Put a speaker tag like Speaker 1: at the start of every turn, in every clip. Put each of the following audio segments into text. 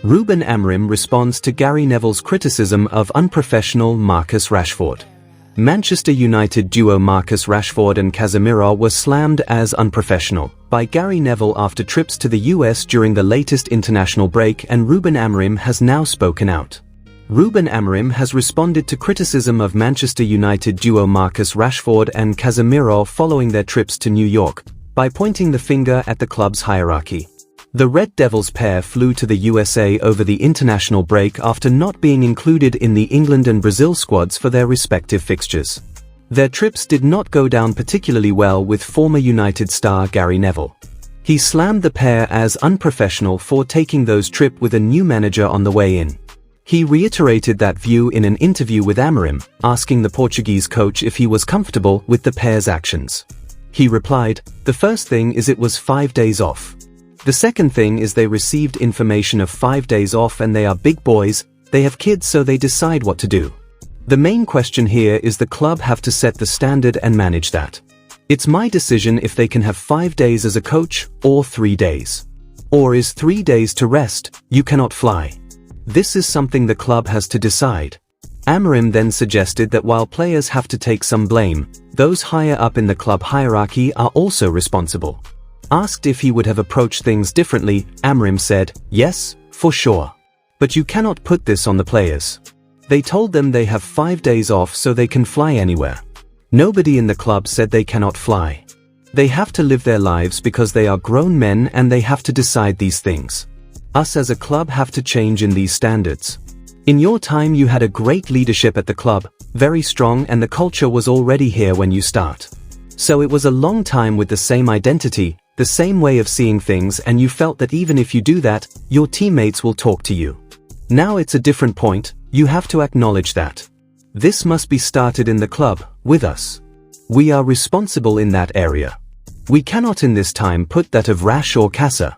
Speaker 1: Ruben Amorim responds to Gary Neville's criticism of unprofessional Marcus Rashford. Manchester United duo Marcus Rashford and Casemiro were slammed as unprofessional by Gary Neville after trips to the US during the latest international break, and Ruben Amorim has now spoken out. Ruben Amorim has responded to criticism of Manchester United duo Marcus Rashford and Casemiro following their trips to New York by pointing the finger at the club's hierarchy. The Red Devils pair flew to the USA over the international break after not being included in the England and Brazil squads for their respective fixtures. Their trips did not go down particularly well with former United star Gary Neville. He slammed the pair as unprofessional for taking those trips with a new manager on the way in. He reiterated that view in an interview with Amorim, asking the Portuguese coach if he was comfortable with the pair's actions. He replied, "The first thing is it was 5 days off. The second thing is they received information of 5 days off, and they are big boys, they have kids, so they decide what to do. The main question here is the club have to set the standard and manage that. It's my decision if they can have 5 days as a coach or 3 days. Or is 3 days to rest, you cannot fly. This is something the club has to decide." Amorim then suggested that while players have to take some blame, those higher up in the club hierarchy are also responsible. Asked if he would have approached things differently, Amorim said, "Yes, for sure. But you cannot put this on the players. They told them they have 5 days off so they can fly anywhere. Nobody in the club said they cannot fly. They have to live their lives because they are grown men and they have to decide these things. Us as a club have to change in these standards. In your time you had a great leadership at the club, very strong, and the culture was already here when you start. So it was a long time with the same identity, the same way of seeing things, and you felt that even if you do that, your teammates will talk to you. Now it's a different point, you have to acknowledge that. This must be started in the club, with us. We are responsible in that area. We cannot in this time put that of Rash or Casa.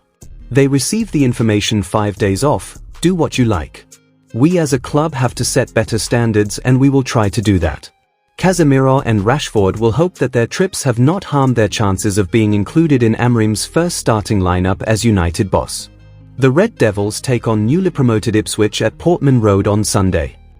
Speaker 1: They receive the information 5 days off, do what you like. We as a club have to set better standards, and we will try to do that. Casemiro and Rashford will hope that their trips have not harmed their chances of being included in Amorim's first starting lineup as United boss. The Red Devils take on newly promoted Ipswich at Portman Road on Sunday.